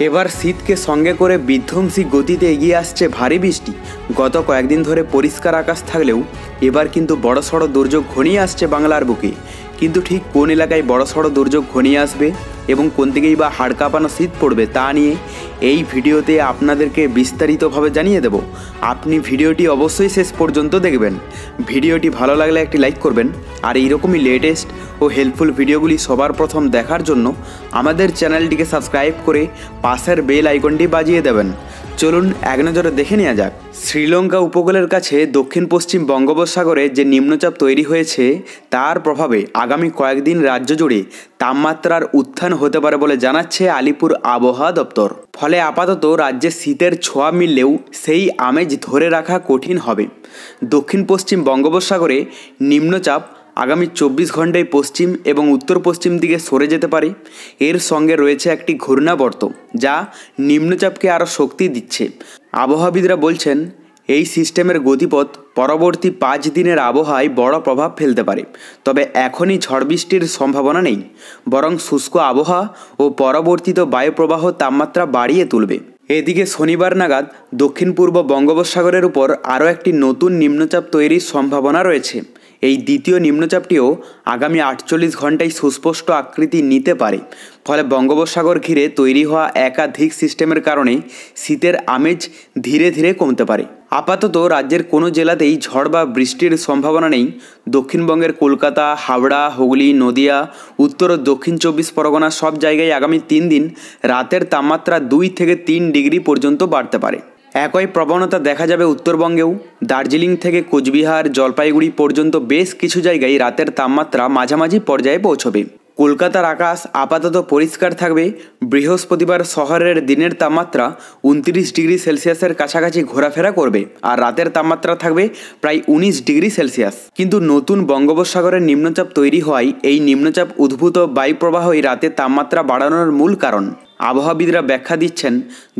এবার শীতকে সঙ্গে করে বিধ্বংসী গতিতে এগিয়ে আসছে ভারী বৃষ্টি। গত কয়েকদিন ধরে পরিষ্কার আকাশ থাকলেও এবার কিন্তু বড়সড় দুর্যোগ ঘনিয়ে আসছে বাংলার বুকে। কিন্তু ঠিক কোন এলাকায় বড়সড় দুর্যোগ ঘনিয়ে আসবে এবং কোন দিকেই বা হাড় কাঁপানো শীত পড়বে তা নিয়ে এই ভিডিওতে আপনাদেরকে বিস্তারিতভাবে জানিয়ে দেব। আপনি ভিডিওটি অবশ্যই শেষ পর্যন্ত দেখবেন। ভিডিওটি ভালো লাগলে একটি লাইক করবেন, আর এইরকমই লেটেস্ট ও হেল্পফুল ভিডিওগুলি সবার প্রথম দেখার জন্য আমাদের চ্যানেলটিকে সাবস্ক্রাইব করে পাশের বেল আইকনটি বাজিয়ে দেবেন। চলুন এক নজরে দেখে নেওয়া যাক। শ্রীলঙ্কা উপকূলের কাছে দক্ষিণ পশ্চিম বঙ্গোপসাগরে যে নিম্নচাপ তৈরি হয়েছে তার প্রভাবে আগামী কয়েকদিন রাজ্য জুড়ে তাপমাত্রার উত্থান হতে পারে বলে জানাচ্ছে আলিপুর আবহাওয়া দপ্তর। ফলে আপাতত রাজ্যে শীতের ছোঁয়া মিললেও সেই আমেজ ধরে রাখা কঠিন হবে। দক্ষিণ পশ্চিম বঙ্গোপসাগরে নিম্নচাপ আগামী 24 ঘন্টায় পশ্চিম এবং উত্তর পশ্চিম দিকে সরে যেতে পারে। এর সঙ্গে রয়েছে একটি ঘূর্ণাবর্ত যা নিম্নচাপকে আরও শক্তি দিচ্ছে। আবহাওয়াবিদরা বলছেন এই সিস্টেমের গতিপথ পরবর্তী 5 দিনের আবহাওয়ায় বড় প্রভাব ফেলতে পারে। তবে এখনই ঝড় বৃষ্টির সম্ভাবনা নেই, বরং শুষ্ক আবহাওয়া ও পরবর্তীত বায়ুপ্রবাহ তাপমাত্রা বাড়িয়ে তুলবে। এদিকে শনিবার নাগাদ দক্ষিণ পূর্ব বঙ্গোপসাগরের উপর আরও একটি নতুন নিম্নচাপ তৈরির সম্ভাবনা রয়েছে। এই দ্বিতীয় নিম্নচাপটিও আগামী 48 ঘন্টায় সুস্পষ্ট আকৃতি নিতে পারে। ফলে বঙ্গোপসাগর ঘিরে তৈরি হওয়া একাধিক সিস্টেমের কারণে শীতের আমেজ ধীরে ধীরে কমতে পারে। আপাতত রাজ্যের কোনো জেলাতেই ঝড় বা বৃষ্টির সম্ভাবনা নেই। দক্ষিণবঙ্গের কলকাতা, হাওড়া, হুগলি, নদিয়া, উত্তর ও দক্ষিণ 24 পরগনা সব জায়গায় আগামী 3 দিন রাতের তাপমাত্রা 2 থেকে 3 ডিগ্রি পর্যন্ত বাড়তে পারে। একই প্রবণতা দেখা যাবে উত্তরবঙ্গেও। দার্জিলিং থেকে কোচবিহার, জলপাইগুড়ি পর্যন্ত বেশ কিছু জায়গায় রাতের তাপমাত্রা মাঝামাঝি পর্যায়ে পৌঁছবে। কলকাতার আকাশ আপাতত পরিষ্কার থাকবে। বৃহস্পতিবার শহরের দিনের তাপমাত্রা 29 ডিগ্রি সেলসিয়াসের কাছাকাছি ঘোরাফেরা করবে, আর রাতের তাপমাত্রা থাকবে প্রায় 19 ডিগ্রি সেলসিয়াস। কিন্তু নতুন বঙ্গোপসাগরের নিম্নচাপ তৈরি হওয়ায় এই নিম্নচাপ উদ্ভূত বায়ুপ্রবাহই রাতের তাপমাত্রা বাড়ানোর মূল কারণ। আবহাওয়াবিদরা ব্যাখ্যা দিচ্ছেন,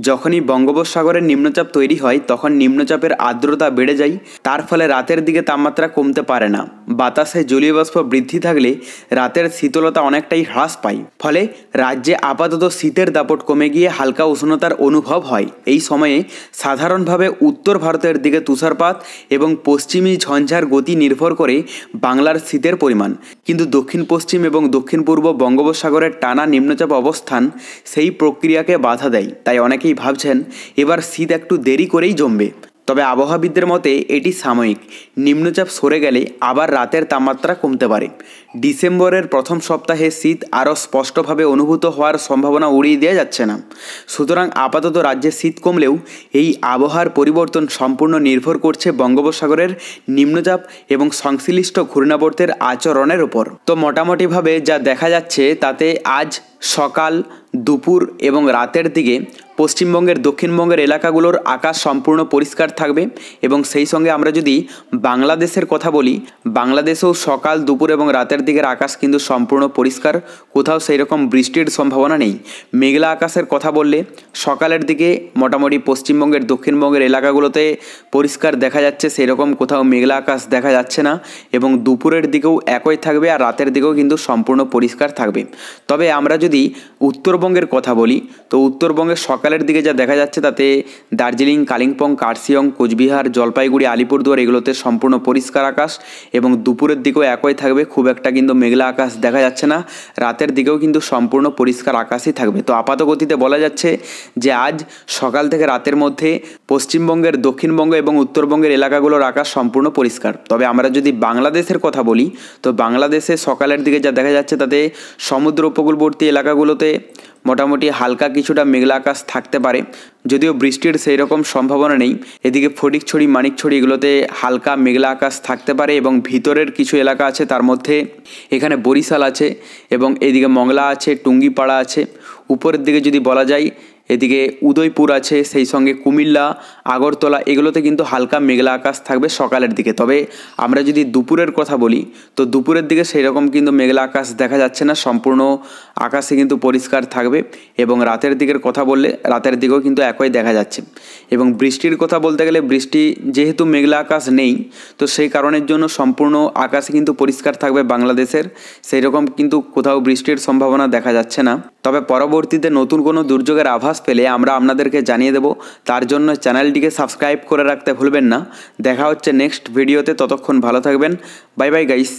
যখনই বঙ্গোপসাগরের নিম্নচাপ তৈরি হয় তখন নিম্নচাপের আর্দ্রতা বেড়ে যায়। তার ফলে রাতের দিকে তাপমাত্রা কমতে পারে না। বাতাসে জলীয় বাষ্প বৃদ্ধি থাকলে রাতের শীতলতা অনেকটাই হ্রাস পায়। ফলে রাজ্যে আপাতত শীতের দাপট কমে গিয়ে হালকা উষ্ণতার অনুভব হয়। এই সময়ে সাধারণভাবে উত্তর ভারতের দিকে তুষারপাত এবং পশ্চিমী ঝঞ্ঝার গতি নির্ভর করে বাংলার শীতের পরিমাণ। কিন্তু দক্ষিণ পশ্চিম এবং দক্ষিণ পূর্ব বঙ্গোপসাগরের টানা নিম্নচাপ অবস্থান সেই প্রক্রিয়াকে বাধা দেয়। তাই অনেকেই ভাবছেন এবার শীত একটু দেরি করেই জমবে। তবে আবহাওয়াবিদদের মতে এটি সাময়িক। নিম্নচাপ সরে গেলে আবার রাতের তাপমাত্রা কমতে পারে। ডিসেম্বরের প্রথম সপ্তাহে শীত আরও স্পষ্টভাবে অনুভূত হওয়ার সম্ভাবনা উড়িয়ে দেওয়া যাচ্ছে না। সুতরাং আপাতত রাজ্যে শীত কমলেও এই আবহাওয়ার পরিবর্তন সম্পূর্ণ নির্ভর করছে বঙ্গোপসাগরের নিম্নচাপ এবং সংশ্লিষ্ট ঘূর্ণাবর্তের আচরণের উপর। তো মোটামুটিভাবে যা দেখা যাচ্ছে তাতে আজ সকাল, দুপুর এবং রাতের দিকে পশ্চিমবঙ্গের দক্ষিণবঙ্গের এলাকাগুলোর আকাশ সম্পূর্ণ পরিষ্কার থাকবে। এবং সেই সঙ্গে আমরা যদি বাংলাদেশের কথা বলি, বাংলাদেশেও সকাল, দুপুর এবং রাতের দিকের আকাশ কিন্তু সম্পূর্ণ পরিষ্কার। কোথাও সেই রকম বৃষ্টির সম্ভাবনা নেই। মেঘলা আকাশের কথা বললে সকালের দিকে মোটামুটি পশ্চিমবঙ্গের দক্ষিণবঙ্গের এলাকাগুলোতে পরিষ্কার দেখা যাচ্ছে, সেই রকম কোথাও মেঘলা আকাশ দেখা যাচ্ছে না। এবং দুপুরের দিকেও একই থাকবে, আর রাতের দিকেও কিন্তু সম্পূর্ণ পরিষ্কার থাকবে। তবে আমরা যদি উত্তরবঙ্গের কথা বলি, তো উত্তরবঙ্গের সকালের দিকে যা দেখা যাচ্ছে তাতে দার্জিলিং, কালিম্পং, কার্শিয়ং, কোচবিহার, জলপাইগুড়ি, আলিপুরদুয়ার এগুলোতে সম্পূর্ণ পরিষ্কার আকাশ। এবং দুপুরের দিকেও একই থাকবে, খুব একটা কিন্তু মেঘলা আকাশ দেখা যাচ্ছে না। রাতের দিকেও কিন্তু সম্পূর্ণ পরিষ্কার আকাশই থাকবে। তো আপাতগতিতে বলা যাচ্ছে যে আজ সকাল থেকে রাতের মধ্যে পশ্চিমবঙ্গের দক্ষিণবঙ্গ এবং উত্তরবঙ্গের এলাকাগুলোর আকাশ সম্পূর্ণ পরিষ্কার। তবে আমরা যদি বাংলাদেশের কথা বলি, তো বাংলাদেশে সকালের দিকে যা দেখা যাচ্ছে তাতে সমুদ্র উপকূলবর্তী এলাকাগুলোতে মোটামুটি হালকা কিছুটা মেঘলা আকাশ থাকতে পারে, যদিও বৃষ্টির সেই রকম সম্ভাবনা নেই। এদিকে ফটিকছড়ি, মানিকছড়ি এগুলোতে হালকা মেঘলা আকাশ থাকতে পারে। এবং ভিতরের কিছু এলাকা আছে, তার মধ্যে এখানে বরিশাল আছে এবং এদিকে মংলা আছে, টুঙ্গিপাড়া আছে। উপরের দিকে যদি বলা যায় এদিকে উদয়পুর আছে, সেই সঙ্গে কুমিল্লা, আগরতলা এগুলোতে কিন্তু হালকা মেঘলা আকাশ থাকবে সকালের দিকে। তবে আমরা যদি দুপুরের কথা বলি, তো দুপুরের দিকে সেই রকম কিন্তু মেঘলা আকাশ দেখা যাচ্ছে না, সম্পূর্ণ আকাশে কিন্তু পরিষ্কার থাকবে। এবং রাতের দিকের কথা বললে রাতের দিকেও কিন্তু একই দেখা যাচ্ছে। এবং বৃষ্টির কথা বলতে গেলে বৃষ্টি যেহেতু মেঘলা আকাশ নেই, তো সেই কারণের জন্য সম্পূর্ণ আকাশে কিন্তু পরিষ্কার থাকবে বাংলাদেশের। সেই রকম কিন্তু কোথাও বৃষ্টির সম্ভাবনা দেখা যাচ্ছে না। তবে পরবর্তীতে নতুন কোনো দুর্যোগের আভাস পেলে আমরা আপনাদেরকে জানিয়ে দেব। তার জন্য চ্যানেলটিকে সাবস্ক্রাইব করে রাখতে ভুলবেন না। দেখা হচ্ছে নেক্সট ভিডিওতে, ততক্ষণ ভালো থাকবেন। Bye bye guys.